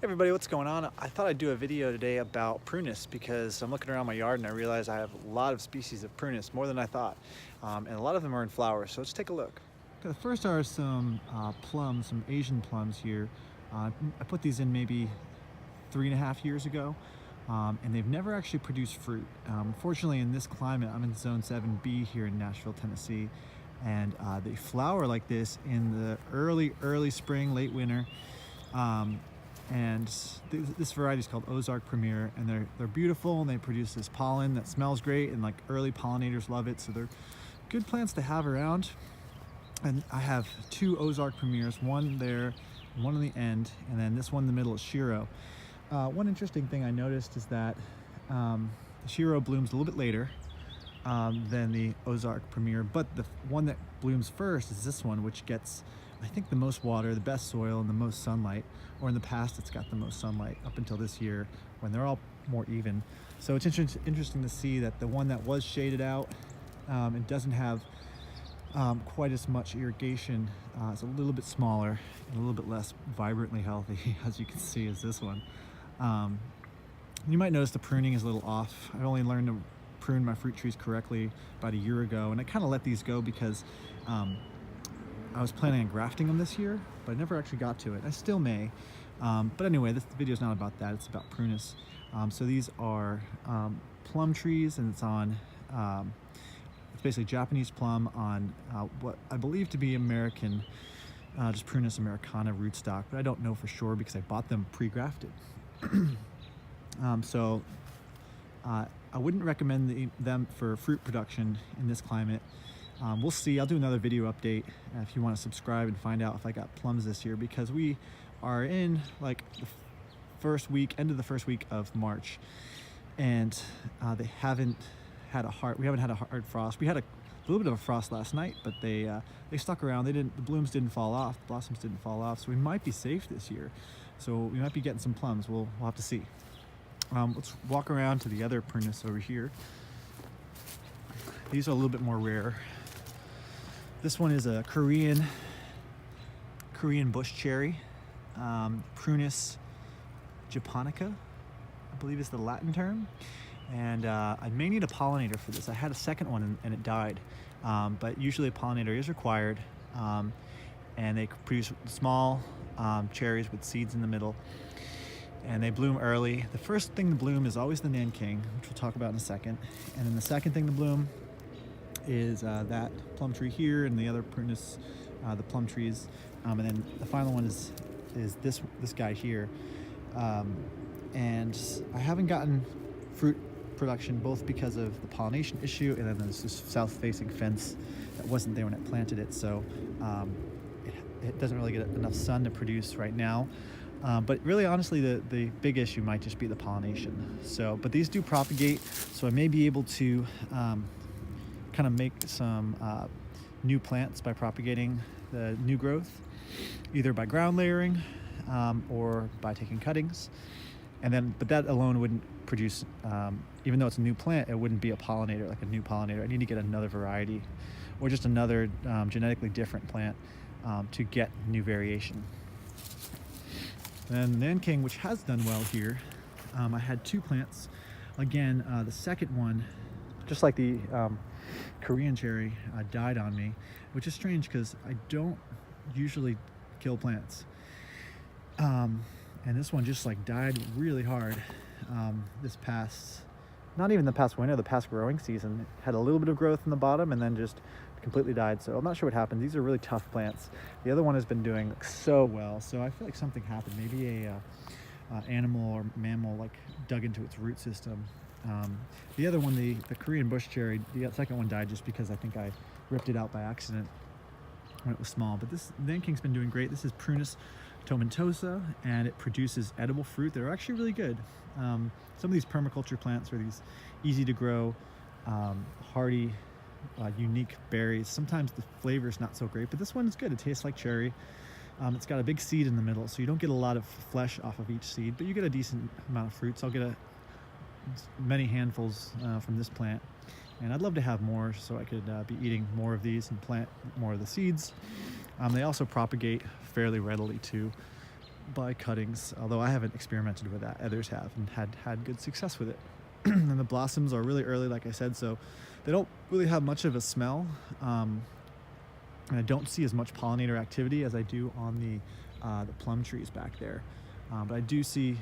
Everybody, what's going on? I thought I'd do a video today about Prunus because I'm looking around my yard and I realize I have a lot of species of Prunus, more than I thought. And a lot of them are in flowers, so let's take a look. Okay, the first are some plums, some Asian plums here. I put these in maybe 3.5 years ago, and they've never actually produced fruit. Fortunately, in this climate, I'm in zone 7B here in Nashville, Tennessee, and they flower like this in the early spring, late winter. This variety is called Ozark Premier, and they're beautiful, and they produce this pollen that smells great, and like early pollinators love it, so they're good plants to have around. And I have two Ozark Premiers, one there and one on the end, and then this one in the middle is Shiro. One interesting thing I noticed is that the Shiro blooms a little bit later than the Ozark Premier, but the one that blooms first is this one, which gets, I think, the most water, the best soil, and the most sunlight. Or in the past, it's got the most sunlight up until this year when they're all more even. So it's interesting to see that the one that was shaded out, it doesn't have quite as much irrigation. It's a little bit smaller and a little bit less vibrantly healthy, as you can see, as this one. You might notice the pruning is a little off. I only learned to prune my fruit trees correctly about a year ago, and I kind of let these go because I was planning on grafting them this year, but I never actually got to it. I still may. But anyway, this video is not about that. It's about Prunus. So these are plum trees, and it's on, it's basically Japanese plum on what I believe to be American, just Prunus americana rootstock, but I don't know for sure because I bought them pre-grafted. I wouldn't recommend them for fruit production in this climate. We'll see. I'll do another video update if you want to subscribe and find out if I got plums this year, because we are in like the end of the first week of March, and we haven't had a hard frost. We had a little bit of a frost last night, but they stuck around. The blooms didn't fall off, the blossoms didn't fall off, so we might be safe this year. So we might be getting some plums. We'll have to see. Let's walk around to the other Prunus over here. These are a little bit more rare. This one is a Korean bush cherry, Prunus japonica, I believe is the Latin term. And I may need a pollinator for this. I had a second one and it died, but usually a pollinator is required. And they produce small cherries with seeds in the middle, and they bloom early. The first thing to bloom is always the Nanking, which we'll talk about in a second. And then the second thing to bloom is that plum tree here, and the other Prunus, the plum trees. And then the final one is this guy here. And I haven't gotten fruit production, both because of the pollination issue, and then there's this south-facing fence that wasn't there when I planted it, so it doesn't really get enough sun to produce right now. But really, honestly, the big issue might just be the pollination. So, but these do propagate, so I may be able to kind of make some new plants by propagating the new growth, either by ground layering or by taking cuttings. But that alone wouldn't produce, even though it's a new plant, it wouldn't be a pollinator, like a new pollinator. I need to get another variety or just another genetically different plant to get new variation. Then Nanking, which has done well here, I had two plants. Again, the second one, just like the Korean cherry, died on me, which is strange because I don't usually kill plants. And this one just like died really hard not even the past winter, the past growing season. It had a little bit of growth in the bottom and then just completely died. So I'm not sure what happened. These are really tough plants. The other one has been doing so well. So I feel like something happened. Maybe a animal or mammal like dug into its root system. The other one, the Korean bush cherry, the second one died just because I think I ripped it out by accident when it was small. But this Nanking's been doing great. This is Prunus tomentosa, and it produces edible fruit that are actually really good. Some of these permaculture plants are these easy to grow, hardy, unique berries. Sometimes the flavor is not so great, but this one is good. It tastes like cherry. It's got a big seed in the middle, so you don't get a lot of flesh off of each seed, but you get a decent amount of fruit. So I'll get many handfuls from this plant, and I'd love to have more so I could be eating more of these and plant more of the seeds. They also propagate fairly readily too. by cuttings, although I haven't experimented with that. Others have and had good success with it. And the blossoms are really early, like I said, so they don't really have much of a smell. And I don't see as much pollinator activity as I do on the plum trees back there. But I do see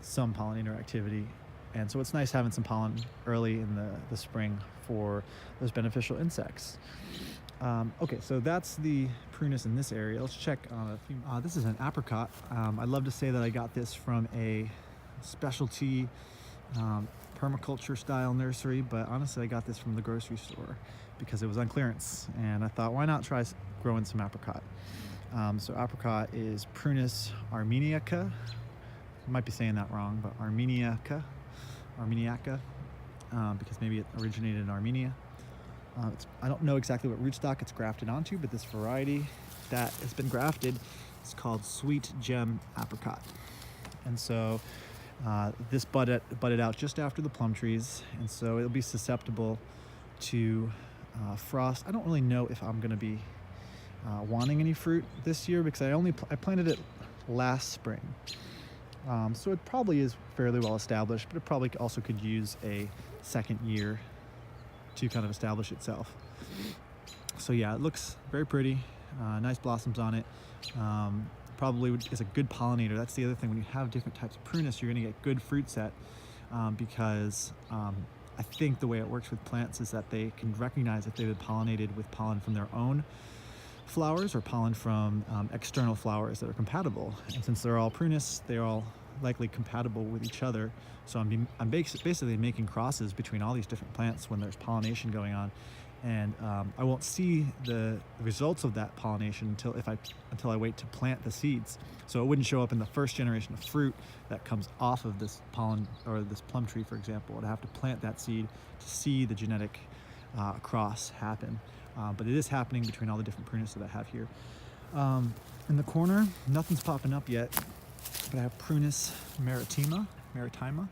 some pollinator activity. And so it's nice having some pollen early in the spring for those beneficial insects. Okay, so that's the Prunus in this area. Let's check on a few. This is an apricot. I'd love to say that I got this from a specialty permaculture style nursery, but honestly I got this from the grocery store because it was on clearance, and I thought, why not try growing some apricot. So apricot is Prunus armeniaca. I might be saying that wrong, but armeniaca, because maybe it originated in Armenia. I don't know exactly what rootstock it's grafted onto, but this variety that has been grafted is called Sweet Gem Apricot. And so this budded out just after the plum trees, and so it'll be susceptible to frost. I don't really know if I'm going to be wanting any fruit this year because I planted it last spring. So it probably is fairly well established, but it probably also could use a second year to kind of establish itself. So yeah, it looks very pretty, nice blossoms on it. Probably is a good pollinator. That's the other thing. When you have different types of Prunus, you're going to get good fruit set because I think the way it works with plants is that they can recognize if they've been pollinated with pollen from their own flowers or pollen from external flowers that are compatible. And since they're all Prunus, they're all likely compatible with each other. So I'm basically making crosses between all these different plants when there's pollination going on. And I won't see the results of that pollination until I wait to plant the seeds. So it wouldn't show up in the first generation of fruit that comes off of this pollen or this plum tree, for example. I'd have to plant that seed to see the genetic cross happen. But it is happening between all the different Prunus that I have here. In the corner, nothing's popping up yet, but I have Prunus maritima,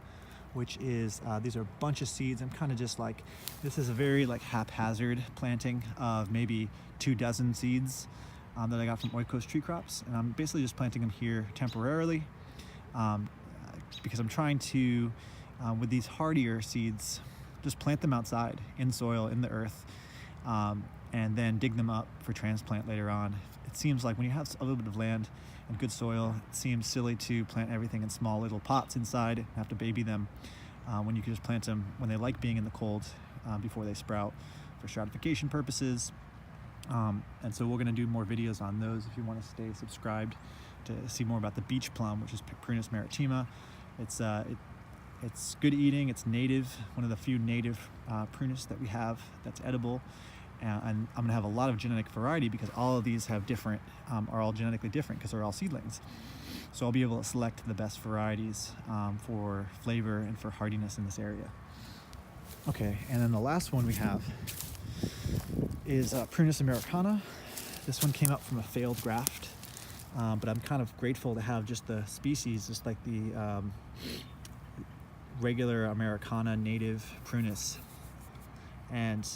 which is, these are a bunch of seeds. I'm kind of just like, this is a very like haphazard planting of maybe 24 seeds that I got from Oikos Tree Crops. And I'm basically just planting them here temporarily because I'm trying to, with these hardier seeds, just plant them outside in soil, in the earth, and then dig them up for transplant later on. It seems like when you have a little bit of land and good soil, it seems silly to plant everything in small little pots inside and have to baby them when you can just plant them when they like being in the cold before they sprout for stratification purposes. And so we're going to do more videos on those if you want to stay subscribed to see more about the beach plum, which is Prunus maritima. It's good eating, it's native, one of the few native Prunus that we have that's edible. And I'm gonna have a lot of genetic variety because all of these have different, are all genetically different because they're all seedlings. So I'll be able to select the best varieties for flavor and for hardiness in this area. Okay, and then the last one we have is Prunus americana. This one came up from a failed graft, but I'm kind of grateful to have just the species, just like the regular Americana native Prunus. And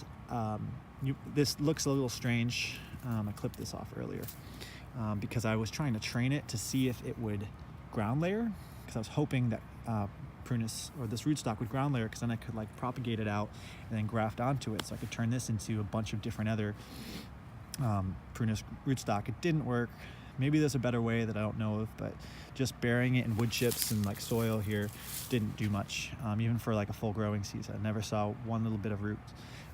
this looks a little strange. I clipped this off earlier because I was trying to train it to see if it would ground layer, because I was hoping that Prunus or this rootstock would ground layer, because then I could like propagate it out and then graft onto it, so I could turn this into a bunch of different other Prunus rootstock. It didn't work. Maybe there's a better way that I don't know of, but just burying it in wood chips and like soil here didn't do much, even for like a full growing season. I never saw one little bit of root.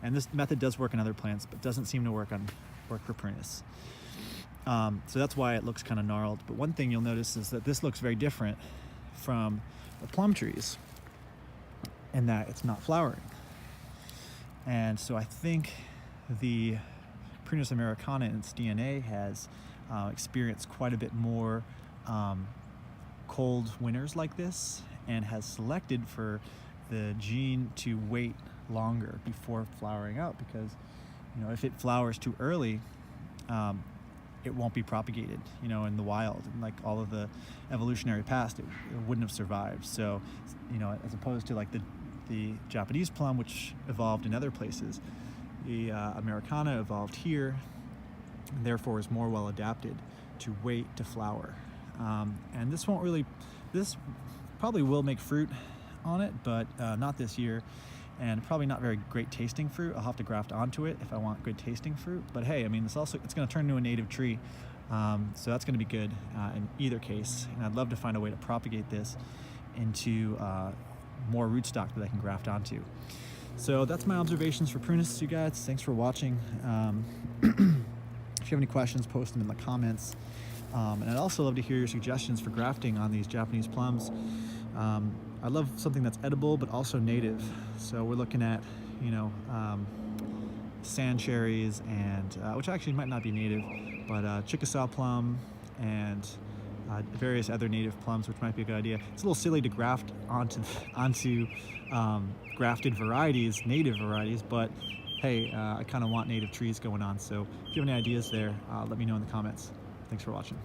And this method does work on other plants, but doesn't seem to work for Prunus. So that's why it looks kind of gnarled. But one thing you'll notice is that this looks very different from the plum trees in that it's not flowering. And so I think the Prunus americana in its DNA has experienced quite a bit more cold winters like this, and has selected for the gene to wait longer before flowering out, because if it flowers too early, it won't be propagated in the wild, and like all of the evolutionary past, it wouldn't have survived. So as opposed to like the Japanese plum, which evolved in other places, the Americana evolved here, and therefore is more well adapted to wait to flower. And this won't really, this probably will make fruit on it, but not this year, and probably not very great tasting fruit. I'll have to graft onto it if I want good tasting fruit. But hey, I mean, it's going to turn into a native tree, so that's going to be good in either case. And I'd love to find a way to propagate this into more rootstock that I can graft onto. So that's my observations for Prunus, you guys. Thanks for watching. If you have any questions, post them in the comments. And I'd also love to hear your suggestions for grafting on these Japanese plums. I love something that's edible but also native. So we're looking at, you know, sand cherries, and which actually might not be native, but Chickasaw plum and various other native plums, which might be a good idea. It's a little silly to graft onto grafted varieties, native varieties, but hey, I kind of want native trees going on. So if you have any ideas there, let me know in the comments. Thanks for watching.